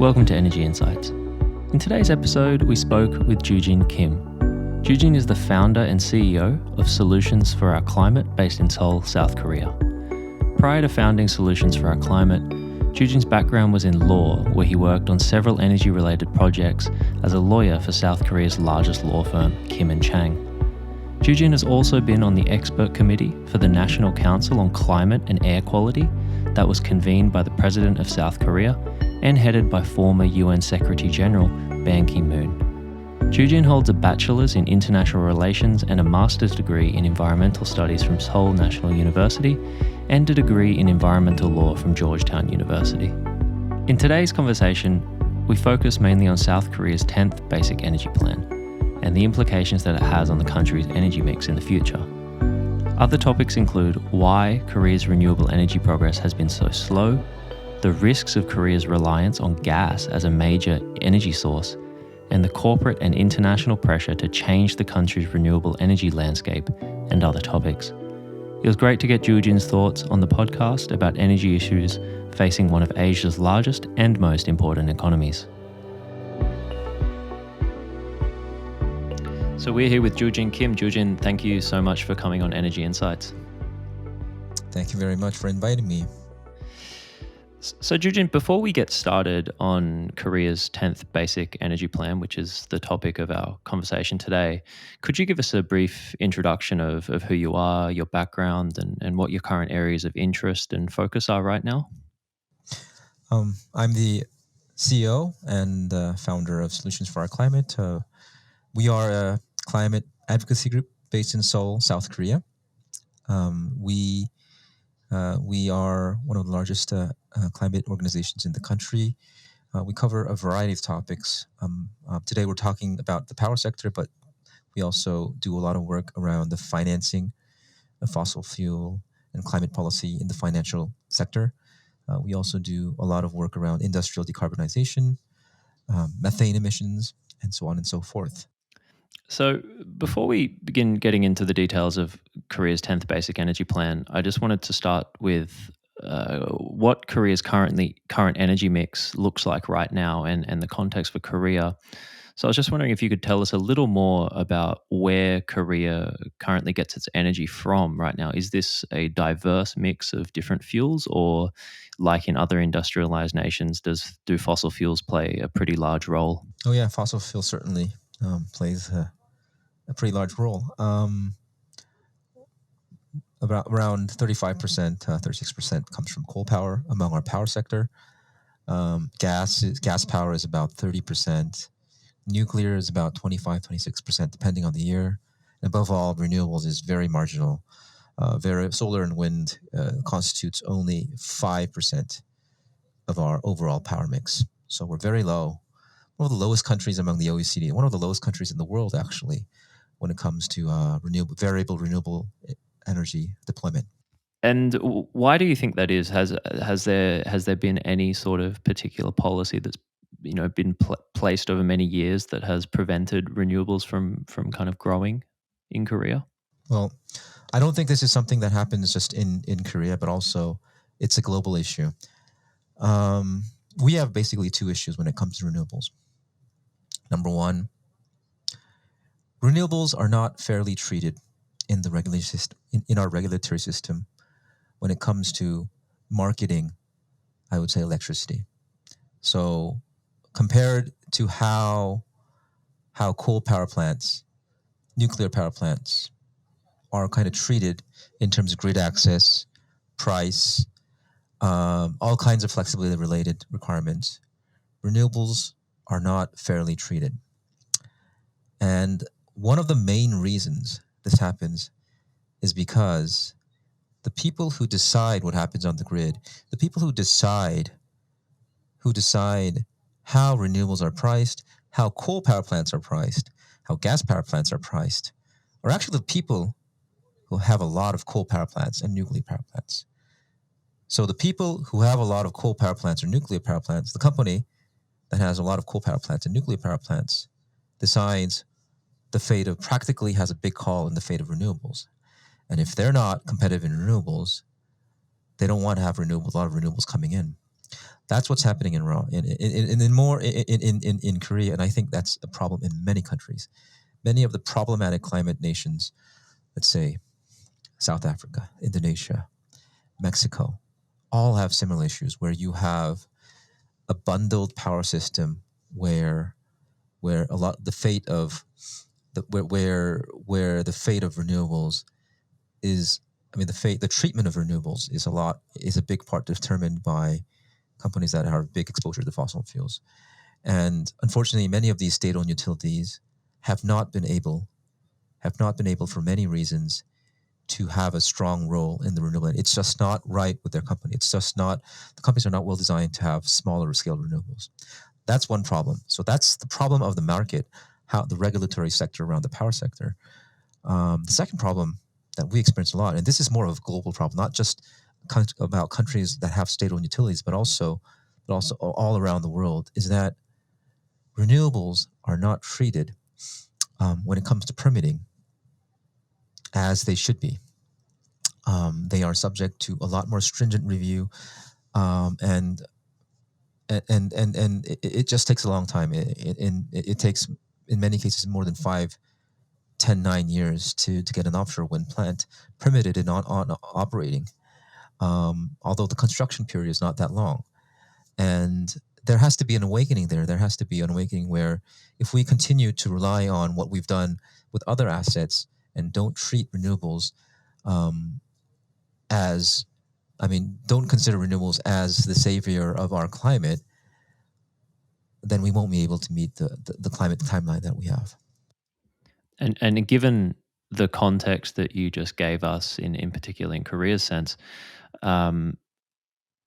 Welcome to Energy Insights. In today's episode, we spoke with Joojin Kim. Joojin is the founder and CEO of Solutions for Our Climate based in Seoul, South Korea. Prior to founding Solutions for Our Climate, Joojin's background was in law, where he worked on several energy-related projects as a lawyer for South Korea's largest law firm, Kim and Chang. Joojin has also been on the expert committee for the National Council on Climate and Air Quality that was convened by the President of South Korea and headed by former UN Secretary General Ban Ki-moon. Joojin holds a Bachelors in International Relations and a Master's degree in Environmental Studies from Seoul National University and a degree in Environmental Law from Georgetown University. In today's conversation, we focus mainly on South Korea's 10th Basic Energy Plan and the implications that it has on the country's energy mix in the future. Other topics include why Korea's renewable energy progress has been so slow, the risks of Korea's reliance on gas as a major energy source, and the corporate and international pressure to change the country's renewable energy landscape, and other topics. It was great to get Joojin's thoughts on the podcast about energy issues facing one of Asia's largest and most important economies. So we're here with Joojin Kim. Joojin, thank you so much for coming on Energy Insights. Thank you very much for inviting me. So Joojin, before we get started on Korea's 10th Basic Energy Plan, which is the topic of our conversation today, could you give us a brief introduction of who you are, your background, and what your current areas of interest and focus are right now? I'm the CEO and founder of Solutions for Our Climate. We are a climate advocacy group based in Seoul, South Korea. We are one of the largest climate organizations in the country. We cover a variety of topics. Today we're talking about the power sector, but we also do a lot of work around the financing of fossil fuel and climate policy in the financial sector. We also do a lot of work around industrial decarbonization, methane emissions, and so on and so forth. So before we begin getting into the details of Korea's 10th Basic Energy Plan, I just wanted to start with what Korea's current energy mix looks like right now and the context for Korea. So I was just wondering if you could tell us a little more about where Korea currently gets its energy from right now. Is this a diverse mix of different fuels, or like in other industrialized nations, do fossil fuels play a pretty large role? Oh yeah, fossil fuel certainly plays a pretty large role. Around 35%, 36% comes from coal power among our power sector. Gas power is about 30%. Nuclear is about 25, 26%, depending on the year. And above all, renewables is very marginal. Solar and wind constitutes only 5% of our overall power mix. So we're very low. One of the lowest countries among the OECD, one of the lowest countries in the world, actually, when it comes to variable renewable energy deployment. And why do you think that is? Has there been any sort of particular policy that's been placed over many years that has prevented renewables from kind of growing in Korea? Well, I don't think this is something that happens just in Korea, but also it's a global issue. We have basically two issues when it comes to renewables. Number one, renewables are not fairly treated in the regulatory system, in our regulatory system, when it comes to marketing, I would say, electricity. So compared to how coal power plants, nuclear power plants are kind of treated in terms of grid access, price, all kinds of flexibility related requirements, renewables are not fairly treated. And one of the main reasons this happens is because the people who decide what happens on the grid, the people who decide how renewables are priced, how coal power plants are priced, how gas power plants are priced, are actually the people who have a lot of coal power plants and nuclear power plants. So the people who have a lot of coal power plants or nuclear power plants, the company that has a lot of coal power plants and nuclear power plants, decides practically has a big call in the fate of renewables. And if they're not competitive in renewables, they don't want to have a lot of renewables coming in. That's what's happening in Korea, and I think that's a problem in many countries. Many of the problematic climate nations, let's say South Africa, Indonesia, Mexico, all have similar issues where you have a bundled power system where a lot the fate of where the fate of renewables is, I mean, the treatment of renewables is a big part determined by companies that have big exposure to fossil fuels. And unfortunately, many of these state-owned utilities have not been able for many reasons to have a strong role in the renewable. It's just not right with their company. It's just not, the companies are not well designed to have smaller scale renewables. That's one problem. So that's the problem of the market, how the regulatory sector around the power sector. The second problem that we experience a lot, and this is more of a global problem, not just about countries that have state-owned utilities, but also all around the world, is that renewables are not treated when it comes to permitting as they should be. They are subject to a lot more stringent review, and it just takes a long time. It takes, in many cases, more than 9 years to get an offshore wind plant permitted and on operating. Although the construction period is not that long. And there has to be an awakening there. There has to be an awakening where if we continue to rely on what we've done with other assets and don't treat renewables don't consider renewables as the savior of our climate, then we won't be able to meet the climate timeline that we have. And given the context that you just gave us in particular in Korea's sense,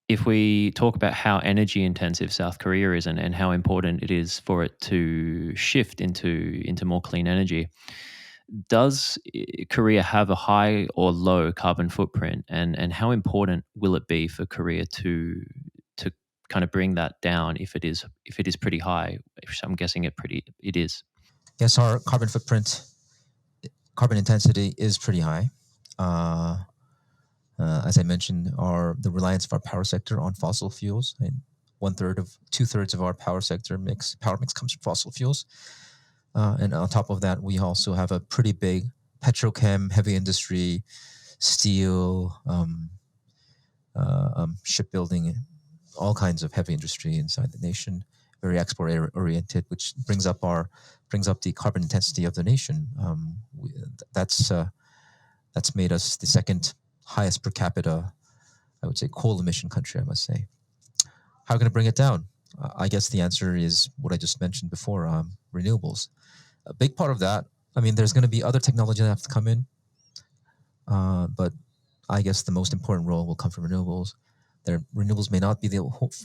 if we talk about how energy intensive South Korea is and how important it is for it to shift into more clean energy, does Korea have a high or low carbon footprint, and how important will it be for Korea to kind of bring that down if it is pretty high? I'm guessing it is. Yes, our carbon intensity is pretty high. As I mentioned, the reliance of our power sector on fossil fuels, and 2/3 of our power mix comes from fossil fuels. And on top of that, we also have a pretty big petrochem, heavy industry, steel, shipbuilding, all kinds of heavy industry inside the nation, very export oriented, which brings up the carbon intensity of the nation. That's made us the second highest per capita, I would say, coal emission country, I must say. How are we going to bring it down? I guess the answer is what I just mentioned before, renewables. A big part of that, I mean, there's going to be other technology that have to come in, but I guess the most important role will come from renewables. Renewables may not be the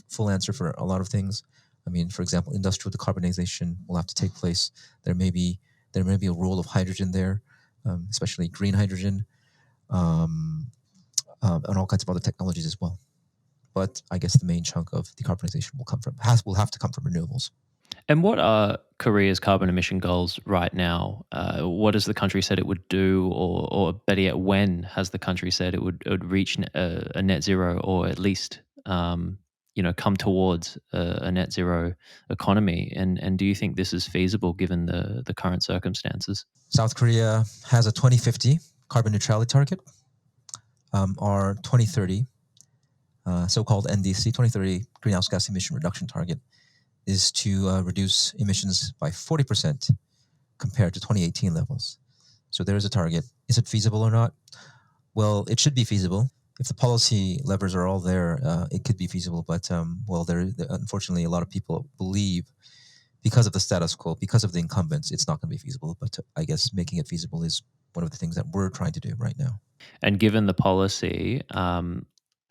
full answer for a lot of things. I mean, for example, industrial decarbonization will have to take place. There may be a role of hydrogen there, especially green hydrogen, and all kinds of other technologies as well. But I guess the main chunk of decarbonization will have to come from renewables. And what are Korea's carbon emission goals right now? What has the country said it would do, or better yet, when has the country said it would reach a net zero, or at least come towards a net zero economy? And do you think this is feasible given the current circumstances? South Korea has a 2050 carbon neutrality target. Our 2030, so-called NDC, 2030 greenhouse gas emission reduction target, is to reduce emissions by 40% compared to 2018 levels. So there is a target. Is it feasible or not? Well, it should be feasible. If the policy levers are all there, it could be feasible. But unfortunately, a lot of people believe, because of the status quo, because of the incumbents, it's not going to be feasible. But I guess making it feasible is one of the things that we're trying to do right now. And given the policy,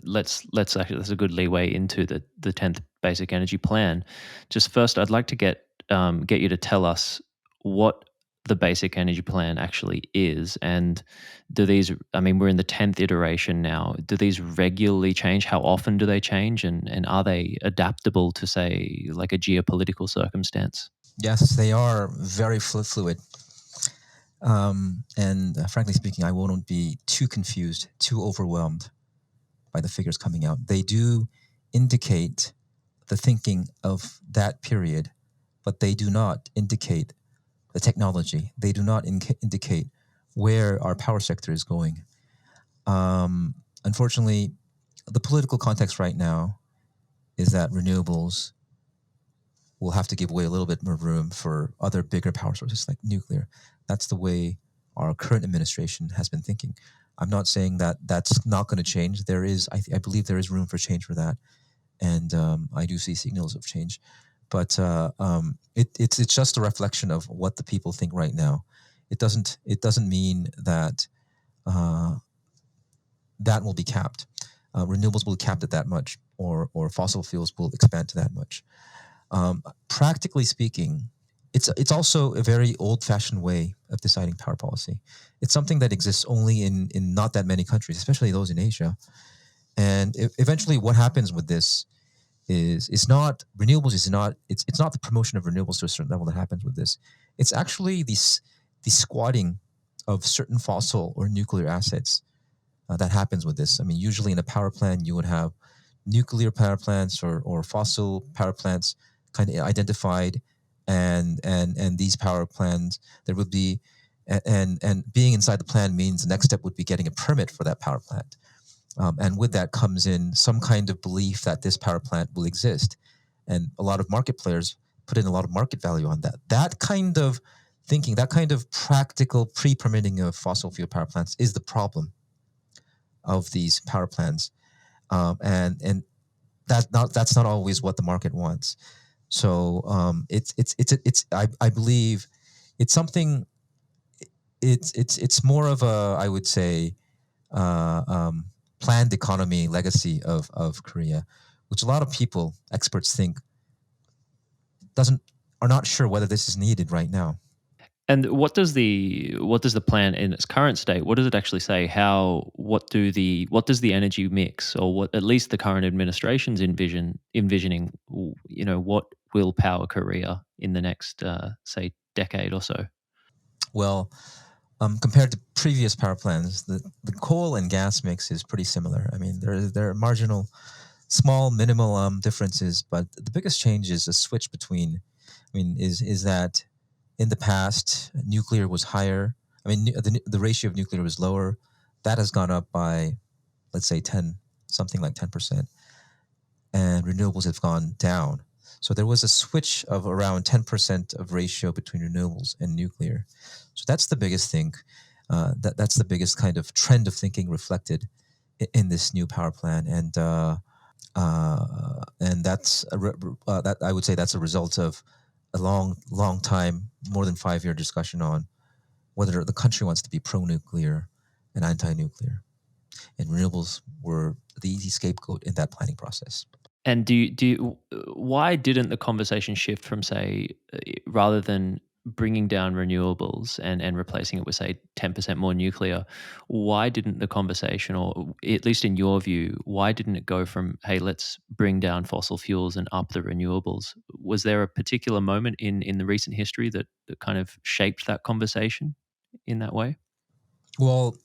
let's actually, that's a good leeway into the 10th Basic Energy Plan. Just first, I'd like to get you to tell us what the Basic Energy Plan actually is, and do these? I mean, we're in the 10th iteration now. Do these regularly change? How often do they change? And are they adaptable to, say, like a geopolitical circumstance? Yes, they are very fluid. And frankly speaking, I won't be too confused, too overwhelmed by the figures coming out. They do indicate the thinking of that period, but they do not indicate the technology. They do not indicate where our power sector is going. Unfortunately, the political context right now is that renewables will have to give away a little bit more room for other bigger power sources like nuclear. That's the way our current administration has been thinking. I'm not saying that that's not going to change. There is, I believe, there is room for change for that, and I do see signals of change. But it's just a reflection of what the people think right now. It doesn't mean that that will be capped. Renewables will be capped at that much, or fossil fuels will expand to that much. Practically speaking, it's also a very old-fashioned way of deciding power policy. It's something that exists only in not that many countries, especially those in Asia. And eventually, what happens with this is it's not renewables. It's not the promotion of renewables to a certain level that happens with this. It's actually the squatting of certain fossil or nuclear assets that happens with this. I mean, usually in a power plant, you would have nuclear power plants or fossil power plants kind of identified, and these power plants there would be, and being inside the plant means the next step would be getting a permit for that power plant. And with that comes in some kind of belief that this power plant will exist. And a lot of market players put in a lot of market value on that. That kind of thinking, that kind of practical pre-permitting of fossil fuel power plants is the problem of these power plants. And that's not always what the market wants. So I believe it's something. It's more of a, I would say, planned economy legacy of Korea, which a lot of people, experts, think doesn't are not sure whether this is needed right now. And what does the plan in its current state? What does it actually say? What does the energy mix, or what at least the current administration's envisioning? What will power Korea in the next say decade or so? Well, compared to previous power plants, the coal and gas mix is pretty similar. I mean, there are marginal, small, minimal differences, but the biggest change is a switch between. I mean, is that in the past nuclear was higher. I mean, the ratio of nuclear was lower. That has gone up by, let's say, something like 10%, and renewables have gone down. So there was a switch of around 10% of ratio between renewables and nuclear. So that's the biggest thing. That's the biggest kind of trend of thinking reflected in this new power plan, and that I would say that's a result of a long time, more than 5 year discussion on whether the country wants to be pro-nuclear and anti-nuclear, and renewables were the easy scapegoat in that planning process. And why didn't the conversation shift from, say, rather than bringing down renewables and replacing it with, say, 10% more nuclear, why didn't the conversation, or at least in your view, why didn't it go from, hey, let's bring down fossil fuels and up the renewables? Was there a particular moment in the recent history that kind of shaped that conversation in that way? Well,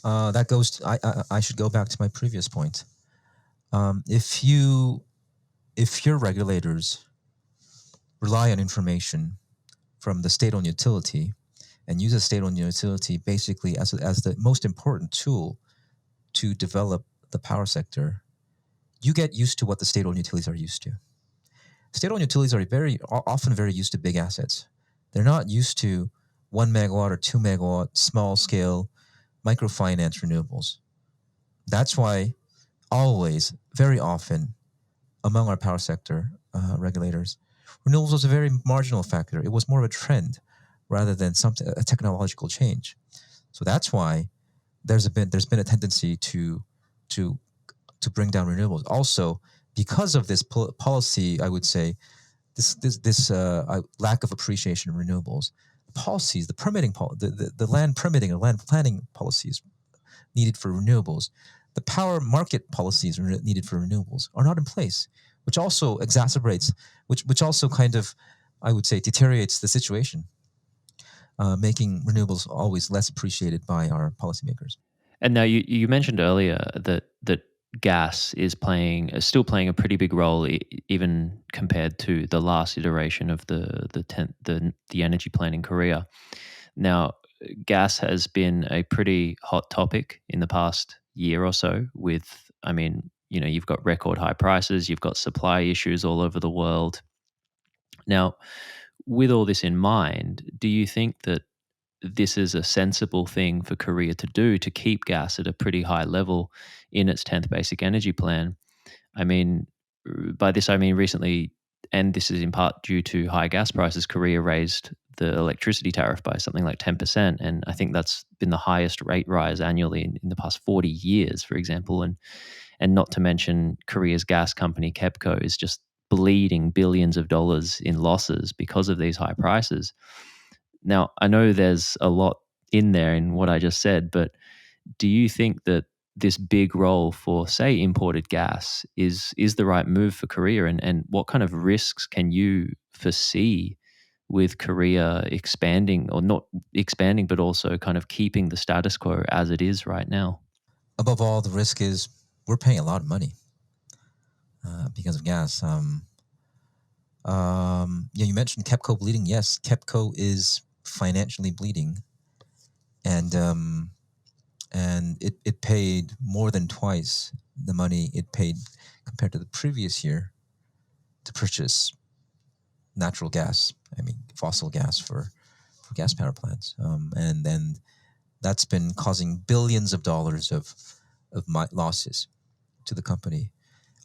that goes. I should go back to my previous point. If your regulators rely on information from the state-owned utility and use a state-owned utility basically as the most important tool to develop the power sector, you get used to what the state-owned utilities are used to. State-owned utilities are often very used to big assets. They're not used to 1 megawatt or 2 megawatt small scale microfinance renewables. That's why always, very often, among our power sector regulators, renewables was a very marginal factor. It was more of a trend rather than a technological change. So that's why there's been a tendency to bring down renewables. Also, because of this policy, I would say this lack of appreciation of renewables, policies, the permitting, the land permitting or land planning policies needed for renewables, the power market policies needed for renewables are not in place, which also exacerbates, which also kind of, I would say, deteriorates the situation, making renewables always less appreciated by our policymakers. And now you mentioned earlier that gas is still playing a pretty big role, even compared to the last iteration of the energy plan in Korea. Now, gas has been a pretty hot topic in the past year or so. You've got record high prices, you've got supply issues all over the world. Now, with all this in mind, do you think that this is a sensible thing for Korea to do to keep gas at a pretty high level in its 10th Basic Energy Plan? I mean, by this I mean recently, and this is in part due to high gas prices, Korea raised the electricity tariff by something like 10%. And I think that's been the highest rate rise annually in the past 40 years, for example. And not to mention Korea's gas company, KEPCO, is just bleeding billions of dollars in losses because of these high prices. Now, I know there's a lot in there in what I just said, but do you think that this big role for, say, imported gas is the right move for Korea? And what kind of risks can you foresee with Korea expanding, or not expanding, but also kind of keeping the status quo as it is right now? Above all, the risk is we're paying a lot of money because of gas. You mentioned KEPCO bleeding. Yes, KEPCO is financially bleeding, and it paid more than twice the money it paid compared to the previous year to purchase natural gas. I mean, fossil gas for gas power plants, and then that's been causing billions of dollars of losses to the company.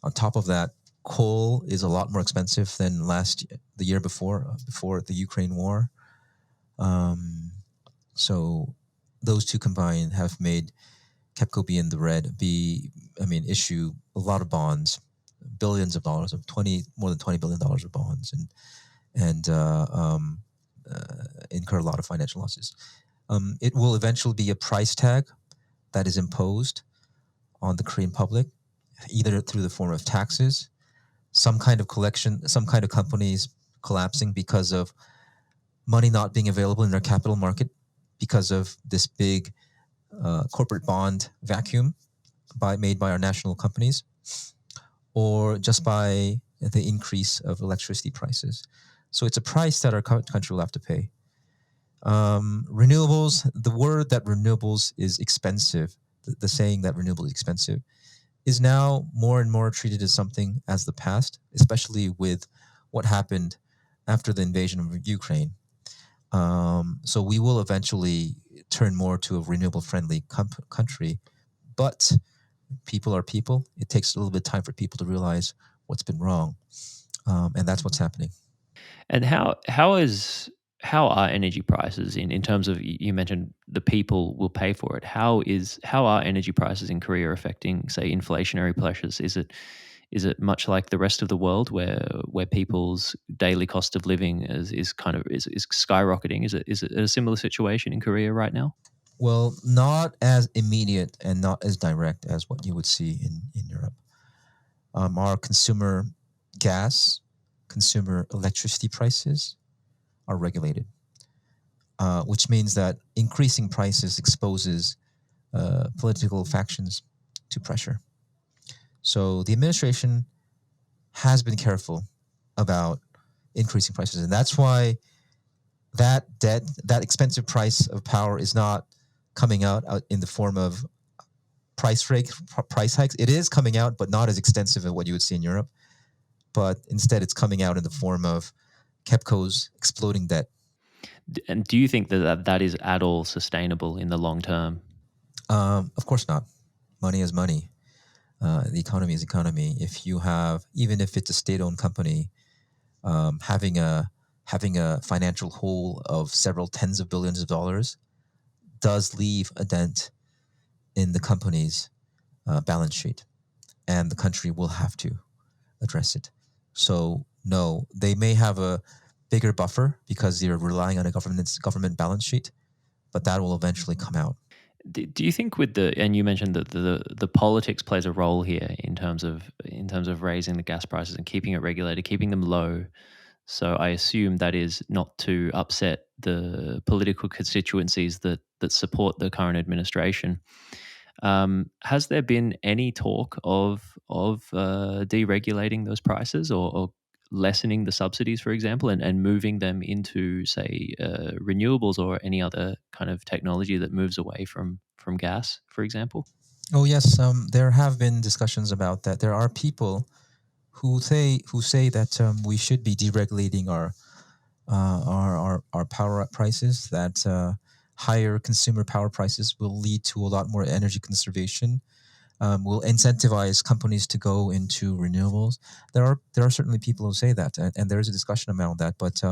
On top of that, coal is a lot more expensive than the year before the Ukraine war. So those two combined have made KEPCO be in the red. Issue a lot of bonds, billions of dollars, more than $20 billion of bonds, and incur a lot of financial losses. It will eventually be a price tag that is imposed on the Korean public, either through the form of taxes, some kind of collection, some kind of companies collapsing because of money not being available in their capital market because of this big corporate bond vacuum made by our national companies, or just by the increase of electricity prices. So it's a price that our country will have to pay. Renewables, the word that renewables is expensive, the saying that renewable is expensive, is now more and more treated as something as the past, especially with what happened after the invasion of Ukraine. So we will eventually turn more to a renewable-friendly country, but people are people. It takes a little bit of time for people to realize what's been wrong, and that's what's happening. And how are energy prices in terms of, you mentioned the people will pay for it? How are energy prices in Korea affecting, say, inflationary pressures? Is it much like the rest of the world where people's daily cost of living is skyrocketing? Is it a similar situation in Korea right now? Well, not as immediate and not as direct as what you would see in Europe. Our consumer gas, consumer electricity prices are regulated, which means that increasing prices exposes political factions to pressure. So the administration has been careful about increasing prices, and that's why that expensive price of power is not coming out in the form of price hikes. It is coming out, but not as extensive as what you would see in Europe. But instead, it's coming out in the form of KEPCO's exploding debt. And do you think that is at all sustainable in the long term? Of course not. Money is money. The economy is economy. Even if it's a state-owned company, having a financial hole of several tens of billions of dollars does leave a dent in the company's balance sheet, and the country will have to address it. So no, they may have a bigger buffer because they're relying on a government balance sheet, but that will eventually come out. Do you think and you mentioned that the politics plays a role here in terms of raising the gas prices and keeping it regulated, keeping them low. So I assume that is not to upset the political constituencies that support the current administration. Has there been any talk of deregulating those prices or lessening the subsidies, for example, and moving them into, say, renewables or any other kind of technology that moves away from gas, for example? Oh yes, there have been discussions about that. There are people who say that we should be deregulating our power prices. That higher consumer power prices will lead to a lot more energy conservation. Will incentivize companies to go into renewables. There are certainly people who say that, and there is a discussion around that. But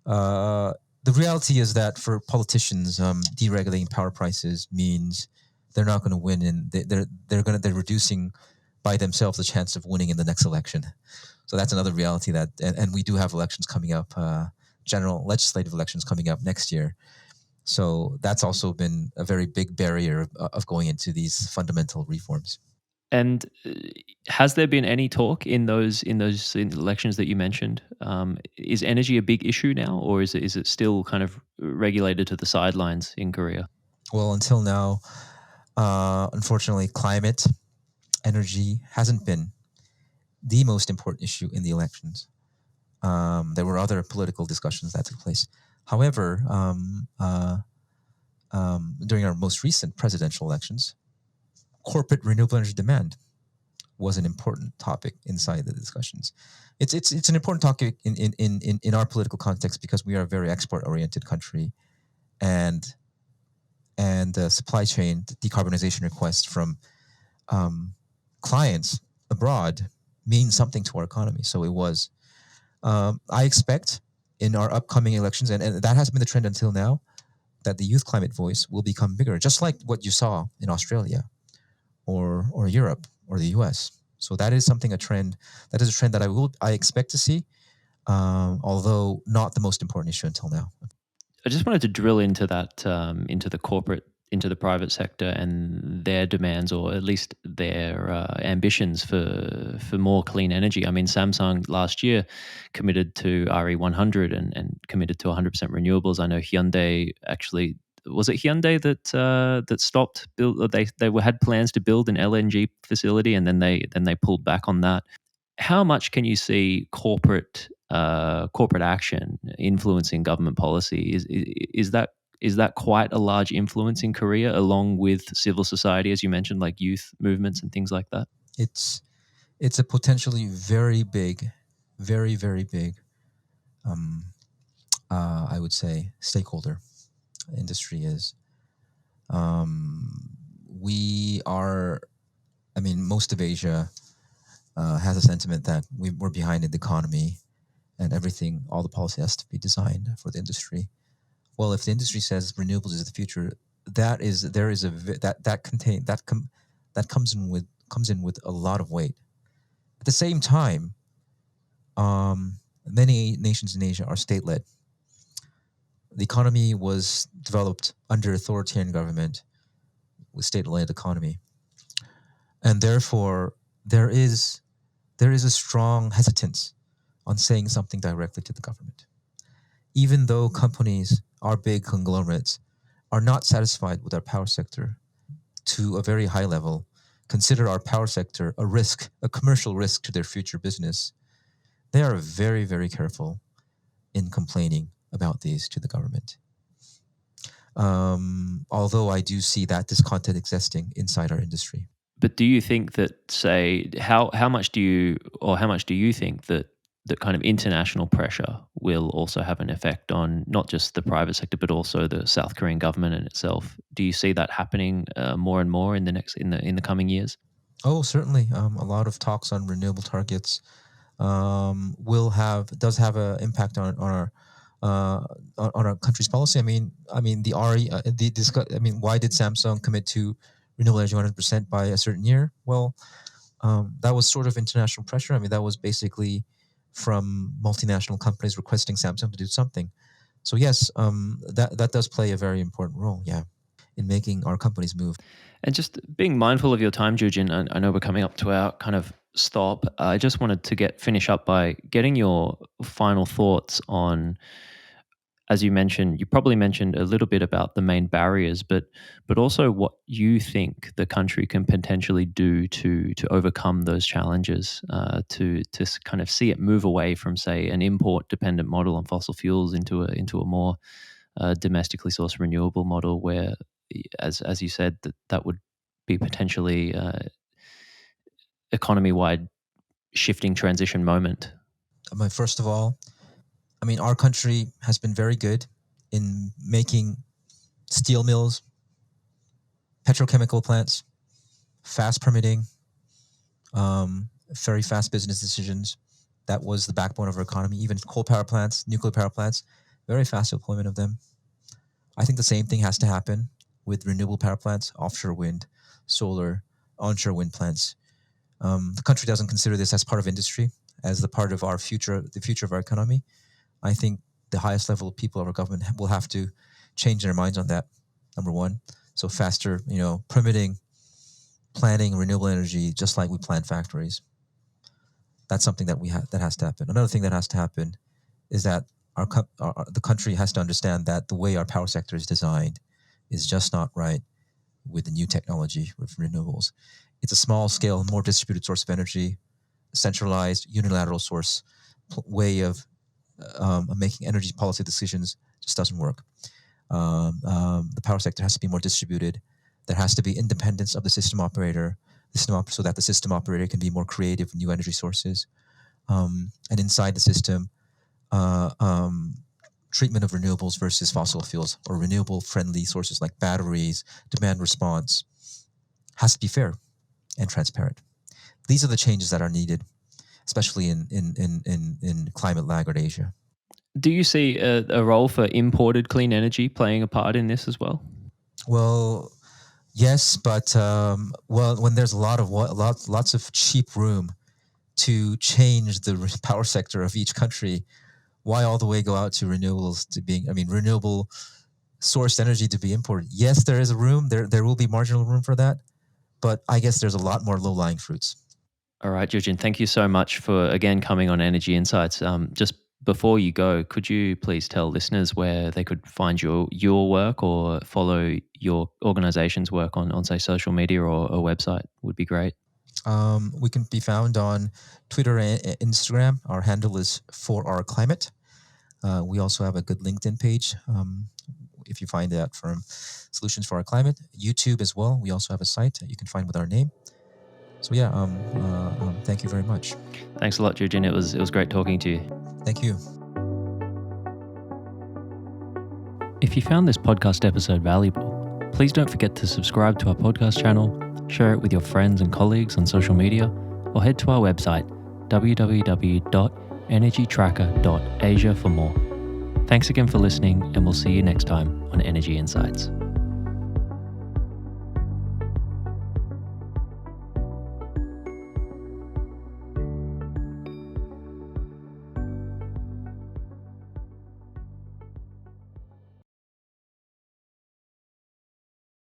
uh, the reality is that for politicians, deregulating power prices means they're not going to win, and they're reducing by themselves the chance of winning in the next election. So that's another reality and we do have elections coming up, general legislative elections coming up next year. So that's also been a very big barrier of going into these fundamental reforms. And has there been any talk in elections that you mentioned? Is energy a big issue now, or is it still kind of regulated to the sidelines in Korea? Well, until now, unfortunately, climate, energy hasn't been the most important issue in the elections. There were other political discussions that took place. However, during our most recent presidential elections, corporate renewable energy demand was an important topic inside the discussions. It's an important topic in our political context because we are a very export oriented country, and supply chain decarbonization requests from um, clients abroad mean something to our economy. So it was. I expect in our upcoming elections, and that has been the trend until now, that the youth climate voice will become bigger, just like what you saw in Australia or Europe or the US. So that is something a trend that is a trend that I expect to see, although not the most important issue until now. I just wanted to drill into that, into the private sector and their demands, or at least their ambitions for more clean energy. I mean, Samsung last year committed to RE100 and committed to 100% renewables. I know Hyundai actually, was it Hyundai that stopped build? Had plans to build an LNG facility, and then they pulled back on that. How much can you see corporate action influencing government policy? Is that quite a large influence in Korea, along with civil society, as you mentioned, like youth movements and things like that? It's it's a potentially very big, very big, um, I would say, stakeholder. Industry is. We are. I mean, most of Asia has a sentiment that we're behind in the economy, and everything, all the policy has to be designed for the industry. Well, if the industry says renewables is the future, that is there is a that contain that comes in with a lot of weight. At the same time, many nations in Asia are state led. The economy was developed under authoritarian government with state led economy, and therefore there is there is a strong hesitance on saying something directly to the government. Even though companies, our big conglomerates, are not satisfied with our power sector to a very high level, consider our power sector a risk, a commercial risk to their future business, they are very careful in complaining about these to the government. Although I do see that discontent existing inside our industry. But do you think that, say, how much do you think that kind of international pressure will also have an effect on not just the private sector but also the South Korean government in itself? Do you see that happening more and more in the coming years? Oh, certainly. A lot of talks on renewable targets will have does have an impact uh, on our country's policy. I mean the RE the discuss. I mean, why did Samsung commit to renewable energy 100% by a certain year? Well, that was sort of international pressure. I mean, that was basically from multinational companies requesting Samsung to do something. So yes, that does play a very important role. Yeah, in making our companies move. And just being mindful of your time, Jujin, I know we're coming up to our kind of stop. I just wanted to finish up by getting your final thoughts on as you mentioned, you probably mentioned a little bit about the main barriers, but also what you think the country can potentially do to overcome those challenges, to kind of see it move away from, say, an import dependent model on fossil fuels into a more domestically sourced renewable model, where, as you said, that would be potentially economy wide shifting transition moment. First of all, our country has been very good in making steel mills, petrochemical plants, fast permitting, very fast business decisions. That was the backbone of our economy. Even coal power plants, nuclear power plants, very fast deployment of them. I think the same thing has to happen with renewable power plants, offshore wind, solar, onshore wind plants. The country doesn't consider this as part of industry, as the part of our future, the future of our economy. I think the highest level of people of our government will have to change their minds on that, number one. So faster, permitting, planning renewable energy, just like we plan factories. That's something that that has to happen. Another thing that has to happen is that the country has to understand that the way our power sector is designed is just not right with the new technology, with renewables. It's a small scale, more distributed source of energy, centralized, unilateral source way of making energy policy decisions just doesn't work. The power sector has to be more distributed. There has to be independence of the system operator, so that the system operator can be more creative with new energy sources. And inside the system, treatment of renewables versus fossil fuels or renewable-friendly sources like batteries, demand response, has to be fair and transparent. These are the changes that are needed, especially in climate laggard Asia. Do you see a role for imported clean energy playing a part in this as well? Well, yes, but when there's lots of cheap room to change the power sector of each country, why all the way go out to renewables renewable sourced energy to be imported? Yes, there is a room. There will be marginal room for that, but I guess there's a lot more low-lying fruits. All right, Joojin, thank you so much for, again, coming on Energy Insights. Just before you go, could you please tell listeners where they could find your work or follow your organization's work on say, social media or a website? Would be great. We can be found on Twitter and Instagram. Our handle is For Our Climate. We also have a good LinkedIn page. If you find that from Solutions for Our Climate, YouTube as well. We also have a site that you can find with our name. So yeah, thank you very much. Thanks a lot, Joojin. It was great talking to you. Thank you. If you found this podcast episode valuable, please don't forget to subscribe to our podcast channel, share it with your friends and colleagues on social media, or head to our website, www.energytracker.asia for more. Thanks again for listening, and we'll see you next time on Energy Insights.